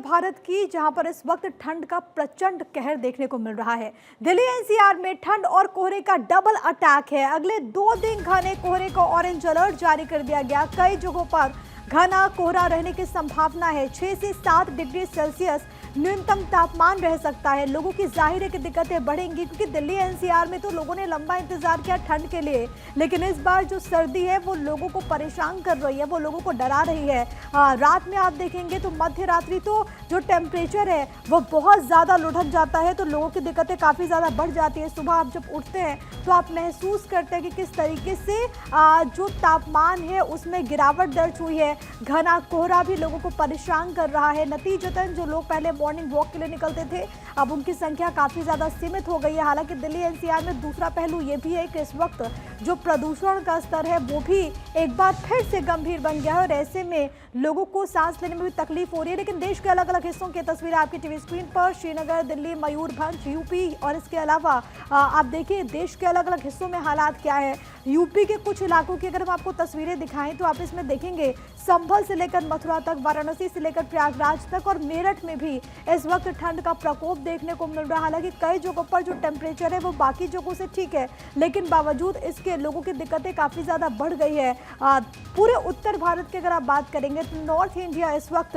भारत की, जहां पर इस वक्त ठंड का प्रचंड कहर देखने को मिल रहा है। दिल्ली एनसीआर में ठंड और कोहरे का डबल अटैक है। अगले 2 दिन घने कोहरे को ऑरेंज अलर्ट जारी कर दिया गया। कई जगहों पर घना कोहरा रहने की संभावना है। 6 से 7 डिग्री सेल्सियस न्यूनतम तापमान रह सकता है। लोगों की जाहिर है कि दिक्कतें बढ़ेंगी, क्योंकि दिल्ली एनसीआर में तो लोगों ने लंबा इंतजार किया ठंड के लिए, लेकिन इस बार जो सर्दी है वो लोगों को परेशान कर रही है, वो लोगों को डरा रही है। रात में आप देखेंगे तो मध्य रात्रि तो जो टेम्परेचर है वो बहुत ज़्यादा लुढ़क जाता है, तो लोगों की दिक्कतें काफ़ी ज़्यादा बढ़ जाती है। सुबह आप जब उठते हैं तो आप महसूस करते हैं कि किस तरीके से जो तापमान है उसमें गिरावट दर्ज हुई है। घना कोहरा भी लोगों को परेशान कर रहा है। नतीजतन जो लोग पहले मॉर्निंग वॉक के लिए निकलते थे, अब उनकी संख्या काफ़ी ज़्यादा सीमित हो गई है। हालांकि दिल्ली एनसीआर में दूसरा पहलू ये भी है कि इस वक्त जो प्रदूषण का स्तर है वो भी एक बार फिर से गंभीर बन गया है, और ऐसे में लोगों को सांस लेने में भी तकलीफ हो रही है। लेकिन देश के अलग अलग हिस्सों की तस्वीरें आपकी टीवी स्क्रीन पर, श्रीनगर, दिल्ली, मयूरभंज, यूपी, और इसके अलावा आप देखिए देश के अलग अलग हिस्सों में हालात क्या है। यूपी के कुछ इलाकों की अगर हम आपको तस्वीरें दिखाएं तो आप इसमें देखेंगे संभल से लेकर मथुरा तक, वाराणसी से लेकर प्रयागराज तक और मेरठ में भी इस वक्त ठंड का प्रकोप देखने को मिल रहा है। हालांकि कई जगहों पर जो टेम्परेचर है वो बाकी जगहों से ठीक है, लेकिन बावजूद इसके लोगों की दिक्कतें काफ़ी ज़्यादा बढ़ गई है। पूरे उत्तर भारत की अगर आप बात करेंगे तो नॉर्थ इंडिया इस वक्त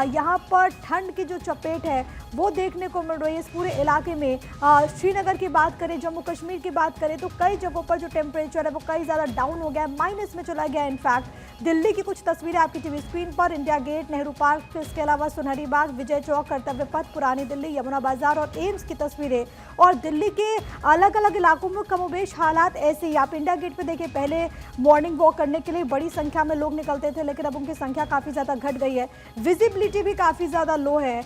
यहाँ पर ठंड की जो चपेट है वो देखने को मिल रही है इस पूरे इलाके में। श्रीनगर की बात करें, जम्मू कश्मीर की बात करें तो कई जगहों पर जो टेम्परेचर है वो कई ज़्यादा डाउन हो गया है, माइनस में चला गया है। इनफैक्ट दिल्ली की कुछ तस्वीरें आपकी टीवी स्क्रीन पर, इंडिया गेट, नेहरू पार्क, इसके अलावा सुनहरी बाग, विजय चौक, कर्तव्य पथ, पुरानी दिल्ली, यमुना बाजार और एम्स की तस्वीरें। और दिल्ली के अलग अलग इलाकों में कमोबेश हालात ऐसे ही। आप इंडिया गेट पे देखिए, पहले मॉर्निंग वॉक करने के लिए बड़ी संख्या में लोग निकलते थे, लेकिन अब उनकी संख्या काफ़ी ज़्यादा घट गई है। विजिबिलिटी भी काफ़ी ज़्यादा लो है।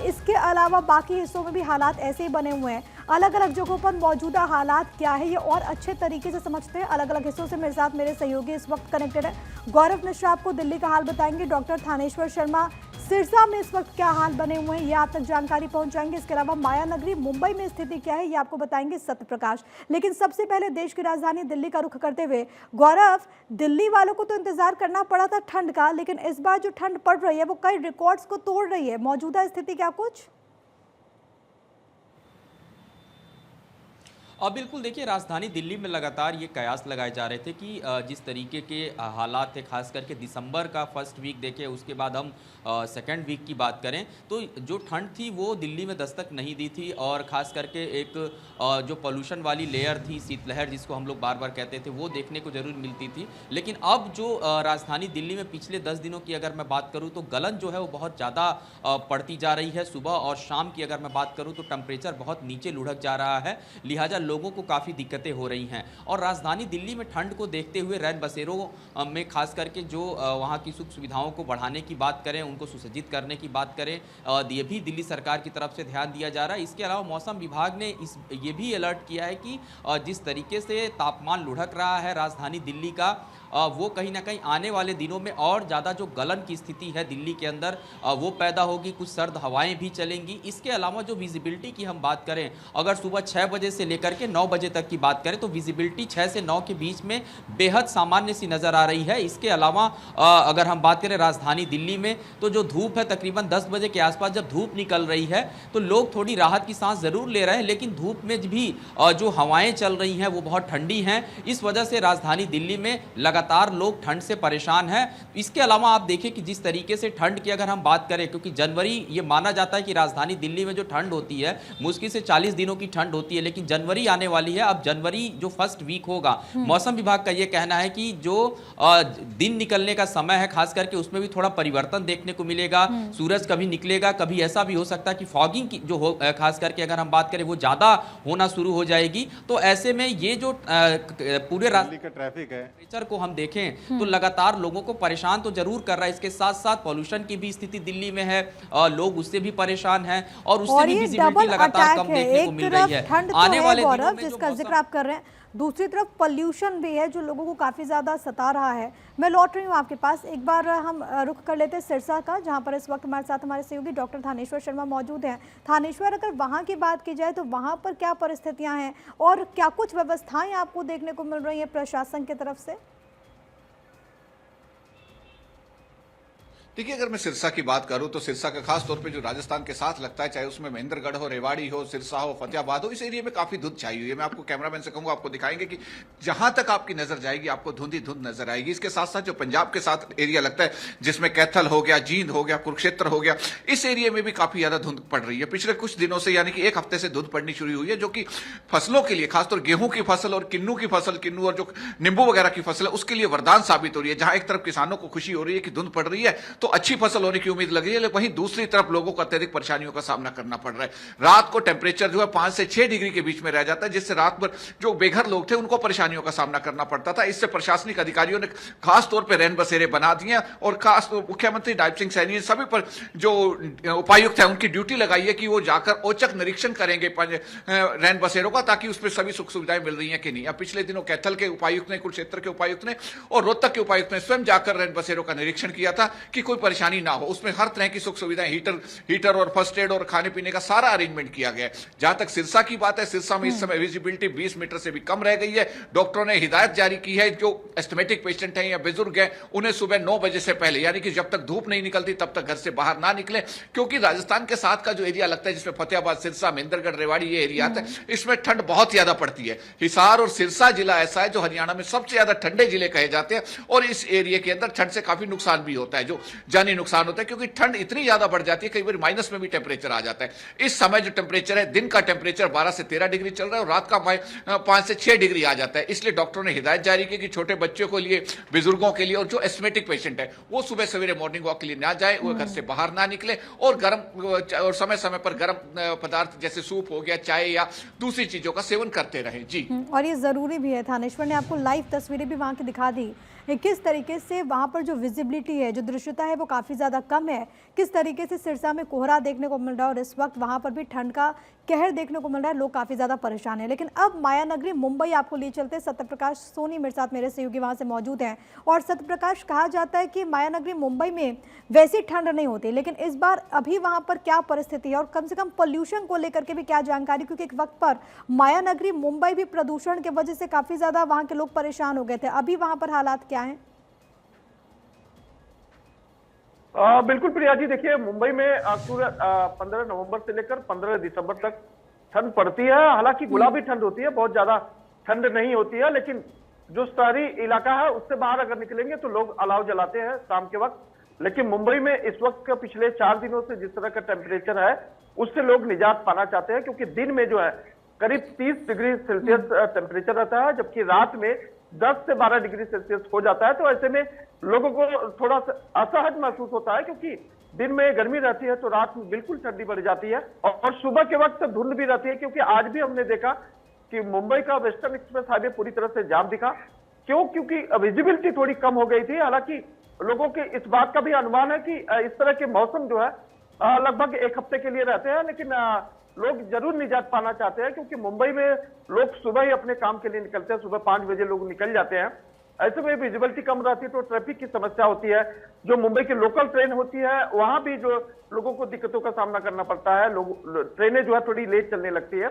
इसके अलावा बाकी हिस्सों में भी हालात ऐसे ही बने हुए हैं। अलग अलग जगहों पर मौजूदा हालात क्या है ये और अच्छे तरीके से समझते हैं। अलग अलग हिस्सों से मेरे साथ मेरे सहयोगी इस वक्त कनेक्टेड है। गौरव मिश्रा आपको दिल्ली का हाल बताएंगे, डॉक्टर थानेश्वर शर्मा सिरसा में इस वक्त क्या हाल बने हुए हैं ये आप तक जानकारी पहुंचाएंगे। इसके अलावा माया नगरी मुंबई में स्थिति क्या है ये आपको बताएंगे सत्य प्रकाश। लेकिन सबसे पहले देश की राजधानी दिल्ली का रुख करते हुए, गौरव, दिल्ली वालों को तो इंतजार करना पड़ा था ठंड का, लेकिन इस बार जो ठंड पड़ रही है वो कई रिकॉर्ड्स को तोड़ रही है। मौजूदा स्थिति क्या कुछ? बिल्कुल, देखिए राजधानी दिल्ली में लगातार ये कयास लगाए जा रहे थे कि जिस तरीके के हालात थे, खास करके दिसंबर का फर्स्ट वीक देखें, उसके बाद हम सेकेंड वीक की बात करें तो जो ठंड थी वो दिल्ली में दस्तक नहीं दी थी। और ख़ास करके एक जो पोल्यूशन वाली लेयर थी, शीतलहर जिसको हम लोग बार बार कहते थे, वो देखने को ज़रूर मिलती थी। लेकिन अब जो राजधानी दिल्ली में पिछले 10 दिनों की अगर मैं बात करूँ तो गलन जो है वो बहुत ज़्यादा पड़ती जा रही है। सुबह और शाम की अगर मैं बात करूँ तो टेम्परेचर बहुत नीचे लुढ़क जा रहा है, लिहाजा लोगों को काफ़ी दिक्कतें हो रही हैं। और राजधानी दिल्ली में ठंड को देखते हुए रैन बसेरों में खास करके जो वहाँ की सुख सुविधाओं को बढ़ाने की बात करें, उनको सुसज्जित करने की बात करें, ये भी दिल्ली सरकार की तरफ से ध्यान दिया जा रहा है। इसके अलावा मौसम विभाग ने ये भी अलर्ट किया है कि जिस तरीके से तापमान लुढ़क रहा है राजधानी दिल्ली का, वो कहीं ना कहीं आने वाले दिनों में और ज़्यादा जो गलन की स्थिति है दिल्ली के अंदर वो पैदा होगी। कुछ सर्द हवाएं भी चलेंगी। इसके अलावा जो विजिबिलिटी की हम बात करें, अगर सुबह 6 बजे से लेकर के 9 बजे तक की बात करें तो विजिबिलिटी 6 से 9 के बीच में बेहद सामान्य सी नज़र आ रही है। इसके अलावा अगर हम बात करें राजधानी दिल्ली में तो जो धूप है तकरीबन 10 बजे के आसपास जब धूप निकल रही है तो लोग थोड़ी राहत की सांस ज़रूर ले रहे हैं, लेकिन धूप में भी जो हवाएँ चल रही हैं वो बहुत ठंडी हैं। इस वजह से राजधानी दिल्ली में लगातार लोग ठंड से परेशान हैं। इसके अलावा आप देखिए कि जिस तरीके से ठंड की अगर हम बात करें, क्योंकि जनवरी ये माना जाता है कि राजधानी दिल्ली में जो ठंड होती है मुश्किल से 40 दिनों की ठंड होती है, लेकिन जनवरी आने वाली है। अब जनवरी जो फर्स्ट वीक होगा, मौसम विभाग का ये कहना है कि जो दिन निकलने का समय है खास करके उसमें भी थोड़ा परिवर्तन देखने को मिलेगा। सूरज कभी निकलेगा, कभी ऐसा भी हो सकता है कि फॉगिंग की जो हो खास करके अगर हम बात करें वो ज़्यादा होना शुरू हो जाएगी। तो ऐसे में ये जो पूरे दिल्ली का ट्रैफिक है टेम्परेचर को हम देखें तो लगातार लोगों को परेशान तो जरूर कर रहा है। इसके साथ साथ पॉल्यूशन की भी स्थिति दिल्ली में है, लोग उससे भी परेशान हैं और उससे भी विजिबिलिटी लगातार कम देखने को मिल रही है। आने वाले दिनों में जिसका जिक्र आप कर रहे हैं, दूसरी तरफ पोल्यूशन भी है जो लोगों को काफ़ी ज़्यादा सता रहा है। मैं लौट रही हूँ आपके पास। एक बार हम रुख कर लेते हैं सिरसा का, जहाँ पर इस वक्त हमारे साथ हमारे सहयोगी डॉक्टर थानेश्वर शर्मा मौजूद हैं। थानेश्वर, अगर वहाँ की बात की जाए तो वहाँ पर क्या परिस्थितियाँ हैं और क्या कुछ व्यवस्थाएं आपको देखने को मिल रही हैं प्रशासन की तरफ से? देखिए, अगर मैं सिरसा की बात करूं तो सिरसा का खास तौर पे जो राजस्थान के साथ लगता है, चाहे उसमें महेंद्रगढ़ हो, रेवाड़ी हो, सिरसा हो, फतेहाबाद हो, इस एरिया में काफी धुंध छाई हुई है। मैं आपको कैमरामैन से कहूंगा, आपको दिखाएंगे कि जहां तक आपकी नजर जाएगी आपको धुंध ही धुंध नजर आएगी। इसके साथ साथ जो पंजाब के साथ एरिया लगता है, जिसमें कैथल हो गया, जींद हो गया, कुरुक्षेत्र हो गया, इस एरिया में भी काफी ज्यादा धुंध पड़ रही है पिछले कुछ दिनों से, यानी कि एक हफ्ते से धुंध पड़नी शुरू हुई है, जो कि फसलों के लिए, खासतौर गेहूं की फसल और किन्नू की फसल, किन्नू और जो नींबू वगैरह की फसल है, उसके लिए वरदान साबित हो रही है। जहां एक तरफ किसानों को खुशी हो रही है कि धुंध पड़ रही है तो अच्छी फसल होने की उम्मीद लग रही है, लेकिन वहीं दूसरी तरफ लोगों को अत्यधिक परेशानियों का सामना करना पड़ रहा है। रात को टेंपरेचर जो है 5 से 6 डिग्री के बीच में रह जाता है, जिससे रात भर जो बेघर लोग थे उनको परेशानियों का सामना करना पड़ता था। इससे प्रशासनिक अधिकारियों ने खास तौर पर रैन बसेरे बना दिए और खास मुख्यमंत्री डायब सिंह सैनी सभी पर जो उपायुक्त है उनकी ड्यूटी लगाई है कि वो जाकर औचक निरीक्षण करेंगे रैन बसेरों का, ताकि उसमें सभी सुख सुविधाएं मिल रही हैं कि नहीं। अब पिछले दिनों कैथल के उपायुक्त ने, कुरुक्षेत्र के उपायुक्त ने और रोहतक के उपायुक्त ने स्वयं जाकर रैन बसेरों का निरीक्षण किया था कि कोई परेशानी ना हो। उसमें हर तरह की सुख सुविधाएं, हीटर और फर्स्ट एड और खाने पीने का सारा अरेंजमेंट किया गया है। जहां तक सिरसा की बात है, सिरसा में इस समय विजिबिलिटी 20 मीटर से भी कम रह गई है। डॉक्टरों ने हिदायत जारी की है, जो एस्थमेटिक पेशेंट हैं या बुजुर्ग हैं, उन्हें सुबह 9 बजे से पहले, यानी कि जब तक धूप नहीं निकलती तब तक घर से बाहर ना निकले, क्योंकि राजस्थान के साथ का जो एरिया लगता है, जिसमें फतेहाबाद, सिरसा, महेंद्रगढ़, रेवाड़ी ये एरिया आता है, इसमें ठंड बहुत ज्यादा पड़ती है। हिसार और सिरसा जिला ऐसा है जो हरियाणा में सबसे ज्यादा ठंडे जिले कहे जाते हैं, और इस एरिया के अंदर ठंड से काफी नुकसान भी होता है, जो जानी नुकसान होता है, क्योंकि ठंड इतनी ज्यादा बढ़ जाती है, कई बार माइनस में भी टेंपरेचर आ जाता है। इस समय जो टेंपरेचर है, दिन का टेंपरेचर 12 से 13 डिग्री चल रहा है और रात का 5 से 6 डिग्री आ जाता है। इसलिए डॉक्टरों ने हिदायत जारी की कि छोटे बच्चों के लिए, बुजुर्गों के लिए और जो एस्थमेटिक पेशेंट है वो सुबह सवेरे मॉर्निंग वॉक के लिए ना जाए, वो घर से बाहर ना निकले और गर्म और समय समय पर गर्म पदार्थ जैसे सूप हो गया, चाय या दूसरी चीजों का सेवन करते रहे। जी, और ये ज़रूरी भी है। थानेश्वर ने आपको लाइव तस्वीरें भी वहाँ की दिखा दी, किस तरीके से वहाँ पर जो विजिबिलिटी है, जो दृश्यता है वो काफ़ी ज़्यादा कम है, किस तरीके से सिरसा में कोहरा देखने को मिल रहा है और इस वक्त वहाँ पर भी ठंड का कहर देखने को मिल रहा है। लोग काफ़ी ज़्यादा परेशान हैं। लेकिन अब मायानगरी मुंबई आपको ले चलते, सत्यप्रकाश सोनी मेरे साथ, मेरे सहयोगी वहाँ से मौजूद हैं। और सत्यप्रकाश, कहा जाता है कि मायानगरी मुंबई में वैसी ठंड नहीं होती, लेकिन इस बार अभी वहाँ पर क्या परिस्थिति है और कम से कम पोल्यूशन को लेकर के भी क्या जानकारी, क्योंकि एक वक्त पर मायानगरी मुंबई भी प्रदूषण की वजह से काफ़ी ज़्यादा वहाँ के लोग परेशान हो गए थे। अभी वहाँ पर हालात क्या हैं? बिल्कुल प्रिया जी, देखिए मुंबई में अक्टूबर 15 नवंबर से लेकर 15 दिसंबर तक ठंड पड़ती है। हालांकि गुलाबी ठंड होती है, बहुत ज्यादा ठंड नहीं होती है, लेकिन जो शहरी इलाका है उससे बाहर अगर निकलेंगे तो लोग अलाव जलाते हैं शाम के वक्त। लेकिन मुंबई में इस वक्त का पिछले 4 दिनों से जिस तरह का टेम्परेचर है उससे लोग निजात पाना चाहते हैं, क्योंकि दिन में जो है करीब 30 डिग्री सेल्सियस टेम्परेचर रहता है, जबकि रात में 10 से 12 डिग्री सेल्सियस हो जाता है। तो ऐसे में लोगों को थोड़ा सा असहज महसूस होता है, क्योंकि दिन में गर्मी रहती है तो रात में बिल्कुल ठंडी बढ़ जाती है और सुबह के वक्त धुंध भी रहती है। क्योंकि आज भी हमने देखा कि मुंबई का वेस्टर्न एक्सप्रेस हाईवे पूरी तरह से जाम दिखा। क्योंकि विजिबिलिटी थोड़ी कम हो गई थी। हालांकि लोगों के इस बात का भी अनुमान है कि इस तरह के मौसम जो है लगभग 1 हफ्ते के लिए रहते हैं, लेकिन लोग जरूर निजात पाना चाहते हैं, क्योंकि मुंबई में लोग सुबह ही अपने काम के लिए निकलते हैं। सुबह 5 बजे लोग निकल जाते हैं। ऐसे में विजिबिलिटी कम रहती है तो ट्रैफिक की समस्या होती है। जो मुंबई की लोकल ट्रेन होती है वहां भी जो लोगों को दिक्कतों का सामना करना पड़ता है, ट्रेनें जो है थोड़ी लेट चलने लगती है,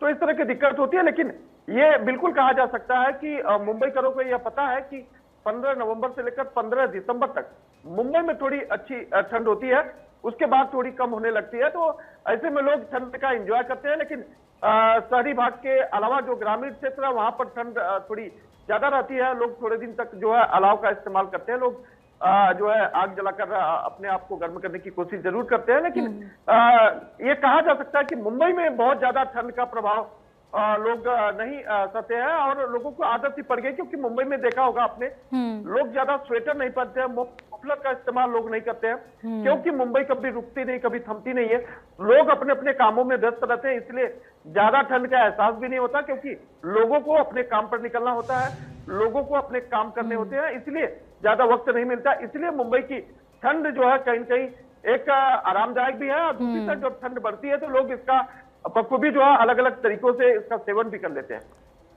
तो इस तरह की दिक्कत होती है। लेकिन ये बिल्कुल कहा जा सकता है कि मुंबई करों को यह पता है कि 15 नवंबर से लेकर 15 दिसंबर तक मुंबई में थोड़ी अच्छी ठंड होती है, उसके बाद थोड़ी कम होने लगती है। तो ऐसे में लोग ठंड का एंजॉय करते हैं। लेकिन शहरी भाग के अलावा जो ग्रामीण क्षेत्र है वहां पर ठंड थोड़ी ज्यादा रहती है। लोग थोड़े दिन तक जो है अलाव का इस्तेमाल करते हैं। लोग जो है आग जलाकर अपने आप को गर्म करने की कोशिश जरूर करते हैं। लेकिन ये कहा जा सकता है कि मुंबई में बहुत ज्यादा ठंड का प्रभाव लोग नहीं सहते हैं और लोगों को आदत ही पड़ गई। क्योंकि मुंबई में देखा होगा आपने, लोग ज्यादा स्वेटर नहीं पहनते हैं, मफलर का इस्तेमाल लोग नहीं करते हैं, क्योंकि मुंबई कभी रुकती नहीं, कभी थमती नहीं है। लोग अपने अपने कामों में व्यस्त रहते हैं, इसलिए ज्यादा ठंड का एहसास भी नहीं होता, क्योंकि लोगों को अपने काम पर निकलना होता है, लोगों को अपने काम करने होते हैं, इसलिए ज्यादा वक्त नहीं मिलता। इसलिए मुंबई की ठंड जो है कहीं न कहीं एक आरामदायक भी है। और दूसरी तरफ जब ठंड बढ़ती है तो लोग इसका बखूबी जो है अलग अलग तरीकों से इसका सेवन भी कर लेते हैं।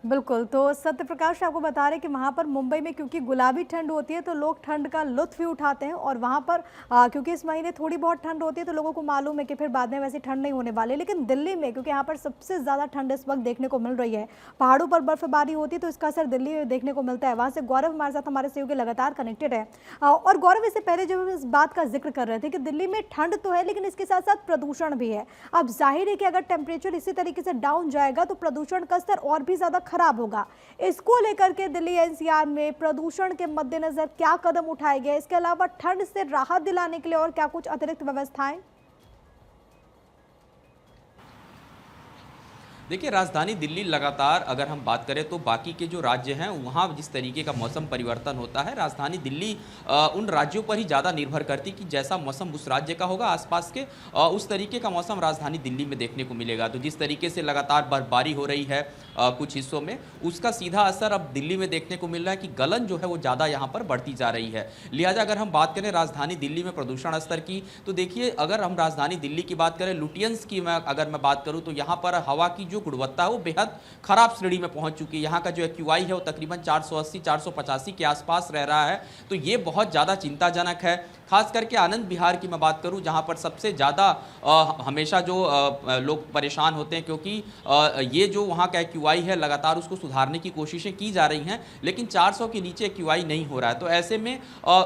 बिल्कुल, तो सत्य प्रकाश आपको बता रहे हैं कि वहाँ पर मुंबई में क्योंकि गुलाबी ठंड होती है तो लोग ठंड का लुत्फ़ भी उठाते हैं, और वहाँ पर क्योंकि इस महीने थोड़ी बहुत ठंड होती है तो लोगों को मालूम है कि फिर बाद में वैसी ठंड नहीं होने वाली। लेकिन दिल्ली में क्योंकि यहाँ पर सबसे ज़्यादा ठंड इस वक्त देखने को मिल रही है, पहाड़ों पर बर्फबारी होती है तो इसका असर दिल्ली में देखने को मिलता है। वहाँ से गौरव हमारे साथ हमारे सहयोगी लगातार कनेक्टेड है। और गौरव, इससे पहले जब हम इस बात का जिक्र कर रहे थे कि दिल्ली में ठंड तो है लेकिन इसके साथ साथ प्रदूषण भी है। अब जाहिर है कि अगर टेम्परेचर इसी तरीके से डाउन जाएगा तो प्रदूषण का स्तर और भी ज़्यादा खराब होगा। इसको लेकर के दिल्ली एनसीआर में प्रदूषण के मद्देनजर क्या कदम उठाए गए, इसके अलावा ठंड से राहत दिलाने के लिए और क्या कुछ अतिरिक्त व्यवस्थाएं? देखिए, राजधानी दिल्ली लगातार अगर हम बात करें तो बाकी के जो राज्य हैं वहाँ जिस तरीके का मौसम परिवर्तन होता है, राजधानी दिल्ली उन राज्यों पर ही ज़्यादा निर्भर करती कि जैसा मौसम उस राज्य का होगा आसपास के, उस तरीके का मौसम राजधानी दिल्ली में देखने को मिलेगा। तो जिस तरीके से लगातार बर्फबारी हो रही है कुछ हिस्सों में, उसका सीधा असर अब दिल्ली में देखने को मिल रहा है कि गलन जो है वो ज़्यादा यहाँ पर बढ़ती जा रही है। लिहाजा अगर हम बात करें राजधानी दिल्ली में प्रदूषण स्तर की, तो देखिए अगर हम राजधानी दिल्ली की बात करें, लुटियंस की अगर मैं बात करूँ तो यहाँ पर हवा की जो गुणवत्ता है वो बेहद खराब श्रेणी में पहुंच चुकी है। यहाँ का जो एक्यूआई है वो तकरीबन 480-485 के आसपास रह रहा है, तो ये बहुत ज़्यादा चिंताजनक है। खास करके आनंद विहार की मैं बात करूं, जहां पर सबसे ज़्यादा हमेशा जो लोग परेशान होते हैं, क्योंकि ये जो वहां का एक्यूआई है लगातार उसको सुधारने की कोशिशें की जा रही हैं, लेकिन 400 के नीचे एक्यूआई नहीं हो रहा है। तो ऐसे में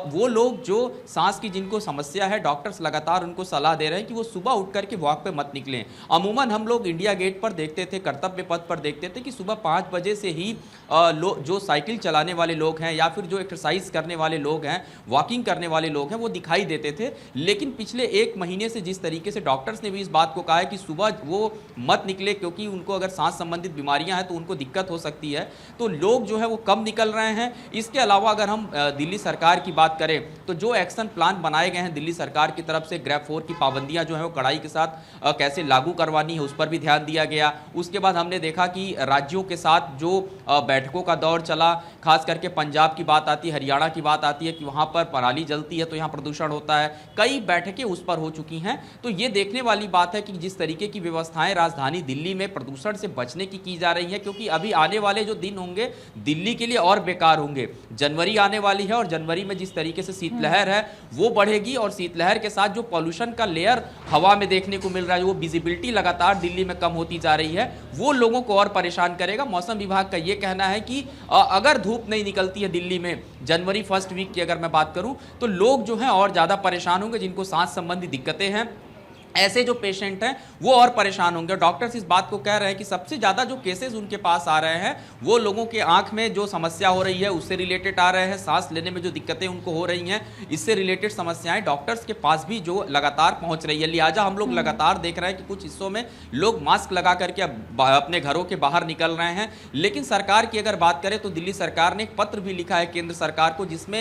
वो लोग जो सांस की जिनको समस्या है, डॉक्टर्स लगातार उनको सलाह दे रहे हैं कि वो सुबह उठ करके वॉक पे मत निकलें। अमूमन हम लोग इंडिया गेट पर देखते थे, कर्तव्य पथ पर देखते थे कि सुबह 5 बजे से ही जो साइकिल चलाने वाले लोग हैं या फिर जो एक्सरसाइज करने वाले लोग हैं, वॉकिंग करने वाले लोग हैं, वो दिखाई देते थे। लेकिन पिछले 1 महीने से जिस तरीके से डॉक्टर्स ने भी इस बात को कहा है कि सुबह वो मत निकले, क्योंकि उनको अगर सांस संबंधित बीमारियां हैं तो उनको दिक्कत हो सकती है, तो लोग जो है वो कम निकल रहे हैं। इसके अलावा अगर हम दिल्ली सरकार की बात करें तो जो एक्शन प्लान बनाए गए हैं दिल्ली सरकार की तरफ से, ग्रैब 4 की पाबंदियां जो है वो कड़ाई के साथ कैसे लागू करवानी है उस पर भी ध्यान दिया गया। उसके बाद हमने देखा कि राज्यों के साथ जो बैठकों का दौर चला, खास करके पंजाब की बात आती है, हरियाणा की बात आती है कि वहां पर पराली जलती है तो यहाँ प्रदूषण होता है, कई बैठकें उस पर हो चुकी हैं। तो ये देखने वाली बात है कि जिस तरीके की व्यवस्थाएं राजधानी दिल्ली में प्रदूषण से बचने की जा रही है, क्योंकि अभी आने वाले जो दिन होंगे दिल्ली के लिए और बेकार होंगे। जनवरी आने वाली है और जनवरी में जिस तरीके से शीतलहर है वो बढ़ेगी, और शीतलहर के साथ जो पॉल्यूशन का लेयर हवा में देखने को मिल रहा है, वो विजिबिलिटी लगातार दिल्ली में कम होती जा रही है, वो लोगों को और परेशान करेगा। मौसम विभाग का ये कहना है कि अगर धूप नहीं निकलती है दिल्ली में जनवरी फर्स्ट वीक की अगर मैं बात करूं, तो लोग जो हैं और ज़्यादा परेशान होंगे। जिनको सांस संबंधी दिक्कतें हैं, ऐसे जो पेशेंट हैं वो और परेशान होंगे। डॉक्टर्स इस बात को कह रहे हैं कि सबसे ज़्यादा जो केसेस उनके पास आ रहे हैं वो लोगों के आंख में जो समस्या हो रही है उससे रिलेटेड आ रहे हैं, सांस लेने में जो दिक्कतें उनको हो रही हैं इससे रिलेटेड समस्याएं डॉक्टर्स के पास भी जो लगातार पहुंच रही है। लिहाजा हम लोग लगातार देख रहे हैं कि कुछ हिस्सों में लोग मास्क लगा करके अपने घरों के बाहर निकल रहे हैं। लेकिन सरकार की अगर बात करें तो दिल्ली सरकार ने एक पत्र भी लिखा है केंद्र सरकार को, जिसमें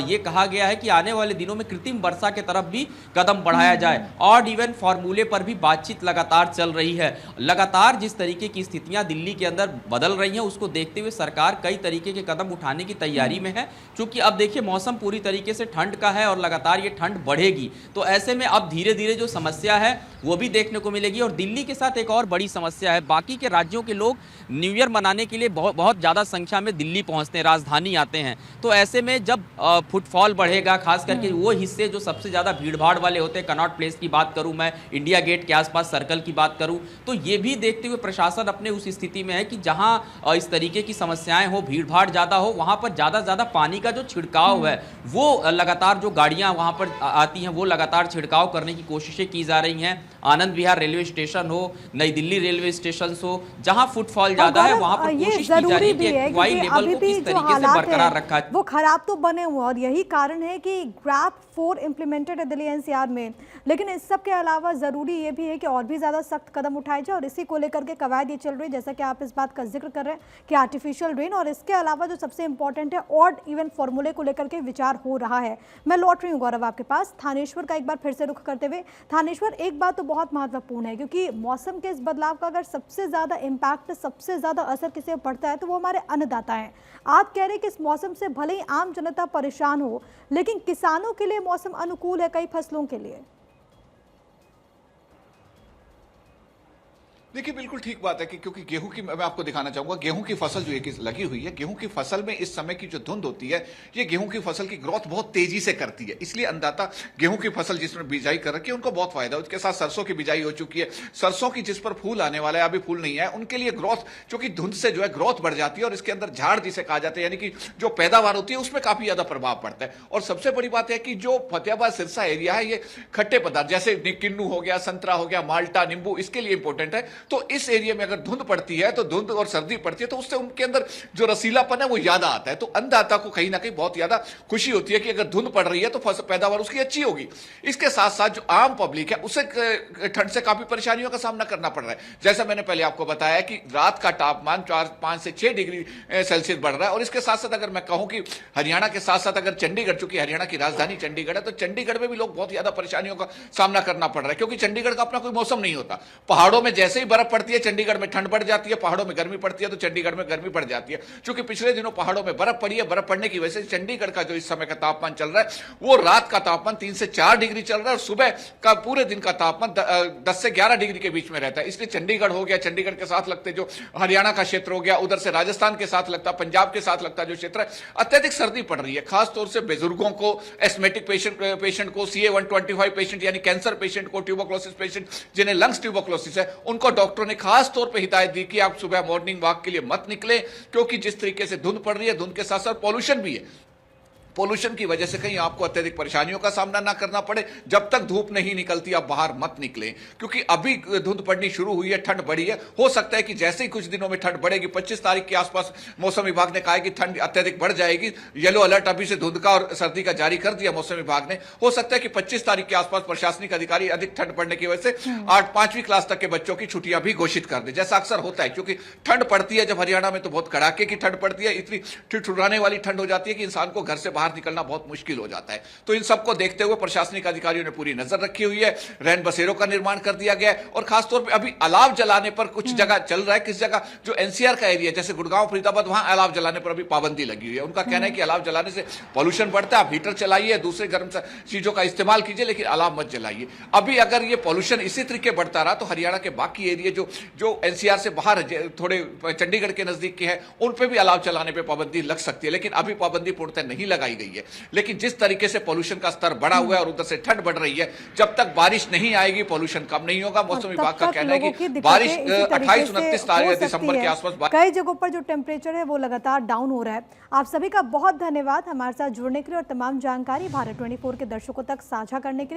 ये कहा गया है कि आने वाले दिनों में कृत्रिम वर्षा के तरफ भी कदम बढ़ाया जाए, और इवन फॉर्मूले पर भी बातचीत लगातार चल रही है। लगातार जिस तरीके की स्थितियां दिल्ली के अंदर बदल रही हैं उसको देखते हुए सरकार कई तरीके के कदम उठाने की तैयारी में है, क्योंकि अब देखिए मौसम पूरी तरीके से ठंड का है और लगातार ये ठंड बढ़ेगी। तो ऐसे में अब धीरे धीरे जो समस्या है वो भी देखने को मिलेगी। और दिल्ली के साथ एक और बड़ी समस्या है, बाकी के राज्यों के लोग न्यू ईयर मनाने के लिए बहुत ज़्यादा संख्या में दिल्ली पहुंचते हैं, राजधानी आते हैं। तो ऐसे में जब फुटफॉल बढ़ेगा, खास करके वो हिस्से जो सबसे ज़्यादा भीड़भाड़ वाले होते हैं, कनॉट प्लेस की बात करूं मैं, इंडिया गेट के आसपास सर्कल की बात करूं, तो ये भी देखते हुए प्रशासन अपने उस स्थिति में है कि जहां इस तरीके की समस्याएं हो, भीड़भाड़ ज़्यादा हो, वहां पर ज़्यादा पानी का जो छिड़काव है वो लगातार जो गाड़ियां वहां पर आती हैं वो लगातार छिड़काव करने की कोशिशें की जा रही हैं। आनंद विहार रेलवे स्टेशन हो, नई दिल्ली रेलवे स्टेशन हो, जहां फुटफॉल ज्यादा है वहां पर कोशिश की जा रही है कि एक्वाई लेवल को किस तरीके से बरकरार रखा वो खराब तो बने हुए, और यही कारण है कि ग्रैब 4 इम्प्लीमेंटेड है दिल्ली एनसीआर में। लेकिन इस सब के अलावा ज़रूरी ये भी है कि और भी ज़्यादा सख्त कदम उठाए जाए, और इसी को लेकर के कवायद ये चल रही है, जैसा कि आप इस बात का जिक्र कर रहे हैं कि आर्टिफिशियल रेन, और इसके अलावा जो सबसे इंपॉर्टेंट है ऑड इवन फॉर्मूले को लेकर के विचार हो रहा है। मैं लौट रही हूँ गौरव आपके पास, थानेश्वर का एक बार फिर से रुख करते हुए। थानेश्वर, एक बात तो बहुत महत्वपूर्ण है, क्योंकि मौसम के इस बदलाव का अगर सबसे ज़्यादा इम्पैक्ट, सबसे ज़्यादा असर किसी पर पड़ता है तो वो हमारे अन्नदाता हैं। आप कह रहे हैं कि इस मौसम से भले ही आम जनता परेशान हो, लेकिन किसानों के लिए मौसम अनुकूल है कई फसलों के लिए। देखिए बिल्कुल ठीक बात है कि क्योंकि गेहूं की मैं आपको दिखाना चाहूंगा, गेहूं की फसल जो एक लगी हुई है, गेहूं की फसल में इस समय की जो धुंध होती है, ये गेहूं की फसल की ग्रोथ बहुत तेजी से करती है। इसलिए अन्नदाता गेहूं की फसल जिसमें बिजाई कर रखी है उनको बहुत फायदा है। उसके साथ सरसों की बिजाई हो चुकी है, सरसों की जिस पर फूल आने वाला है, अभी फूल नहीं है, उनके लिए ग्रोथ, चूंकि धुंध से जो है ग्रोथ बढ़ जाती है और इसके अंदर झाड़ जिसे कहा जाता है, यानी कि जो पैदावार होती है उसमें काफी ज्यादा प्रभाव पड़ता है। और सबसे बड़ी बात है कि जो फतेहाबाद सिरसा एरिया है, ये खट्टे पदार्थ जैसे किन्नू हो गया, संतरा हो गया, माल्टा, नींबू, इसके लिए इंपॉर्टेंट है। तो इस एरिया में अगर धुंध पड़ती है, तो धुंध और सर्दी पड़ती है, तो उससे उनके अंदर जो रसीलापन है वो ज्यादा आता है। तो अन्नदाता को कहीं ना कहीं बहुत ज्यादा खुशी होती है कि अगर धुंध पड़ रही है तो पैदावार उसकी अच्छी होगी। इसके साथ साथ जो आम पब्लिक है उसे ठंड से काफी परेशानियों का सामना करना पड़ रहा है। जैसा मैंने पहले आपको बताया कि रात का तापमान 5 से 6 डिग्री सेल्सियस बढ़ रहा है। और इसके साथ साथ अगर मैं कहूं कि हरियाणा के साथ साथ अगर चंडीगढ़, चूंकि हरियाणा की राजधानी चंडीगढ़ है, तो चंडीगढ़ में भी लोग बहुत ज्यादा परेशानियों का सामना करना पड़ रहा है, क्योंकि चंडीगढ़ का अपना कोई मौसम नहीं होता। पहाड़ों में जैसे ही बर्फ पड़ती है चंडीगढ़ में ठंड बढ़ जाती है, पहाड़ों में गर्मी पड़ती है तो चंडीगढ़ में गर्मी बढ़ जाती है। क्योंकि पिछले दिनों पहाड़ों में बर्फ पड़ी है, बर्फ पड़ने की वजह से चंडीगढ़ का जो इस समय का तापमान चल रहा है वो रात का तापमान 3 से 4 डिग्री चल रहा है और सुबह का पूरे दिन का तापमान 10 से 11 डिग्री के बीच में रहता है। इसलिए चंडीगढ़ हो गया, चंडीगढ़ के साथ लगते जो हरियाणा का क्षेत्र हो गया, उधर से राजस्थान के साथ लगता, पंजाब के साथ लगता जो क्षेत्र है, अत्यधिक सर्दी पड़ रही है। खासतौर से बुजुर्गों को, एस्मेटिक पेशेंट को, CA-125 पेशेंट यानी कैंसर पेशेंट को, ट्यूबरक्लोसिस पेशेंट जिन्हें लंग्स ट्यूबरक्लोसिस है, उनको डॉक्टरों ने खास तौर पर हिदायत दी कि आप सुबह मॉर्निंग वॉक के लिए मत निकले, क्योंकि जिस तरीके से धुंध पड़ रही है, धुंध के साथ साथ पॉल्यूशन भी है। पोल्यूशन की वजह से कहीं आपको अत्यधिक परेशानियों का सामना ना करना पड़े। जब तक धूप नहीं निकलती आप बाहर मत निकलें, क्योंकि अभी धुंध पड़नी शुरू हुई है, ठंड बढ़ी है। हो सकता है कि जैसे ही कुछ दिनों में ठंड बढ़ेगी, 25 तारीख के आसपास मौसम विभाग ने कहा है कि ठंड अत्यधिक बढ़ जाएगी। येलो अलर्ट अभी से धुंध का और सर्दी का जारी कर दिया मौसम विभाग ने। हो सकता है कि 25 तारीख के आसपास प्रशासनिक अधिकारी अधिक ठंड पड़ने की वजह से 5वीं क्लास तक के बच्चों की छुट्टियां भी घोषित कर दे, जैसा अक्सर होता है। क्योंकि ठंड पड़ती है जब हरियाणा में, तो बहुत कड़ाके की ठंड पड़ती है, इतनी ठिठुराने वाली ठंड हो जाती है कि इंसान को घर से बाहर निकलना बहुत मुश्किल हो जाता है। तो इन सबको देखते हुए प्रशासनिक अधिकारियों ने पूरी नजर रखी हुई है। रैन बसेरों का निर्माण कर दिया गया है और खासतौर पे अभी अलाव जलाने पर कुछ जगह चल रहा है। किस जगह जो NCR का एरिया जैसे गुड़गांव, फरीदाबाद, वहां अलाव जलाने पर अभी पाबंदी लगी हुई है। उनका कहना है कि अलाव जलाने से पॉल्यूशन बढ़ता है, आप हीटर चलाइए, दूसरे गर्म चीजों का इस्तेमाल कीजिए, लेकिन अलाव मत जलाइए। अभी अगर ये पॉल्यूशन इसी तरीके बढ़ता रहा तो हरियाणा के बाकी एरिया जो NCR से बाहर थोड़े चंडीगढ़ के नजदीक के हैं, उन पर भी अलाव चलाने पर पाबंदी लग सकती है। लेकिन अभी पाबंदी पूर्णतः नहीं लगाई गई है। लेकिन जिस तरीके से पॉल्यूशन का स्तर बढ़ा हुआ है और उधर से ठंड बढ़ रही है, जब तक बारिश नहीं आएगी पॉल्यूशन कम नहीं होगा। मौसम विभाग का कहना है कि बारिश 28-29 दिसंबर के आसपास कई जगहों पर जो टेम्परेचर है वो लगातार डाउन हो रहा है। आप सभी का बहुत धन्यवाद हमारे साथ जुड़ने के लिए और तमाम जानकारी भारत 24 के दर्शकों तक साझा करने के लिए।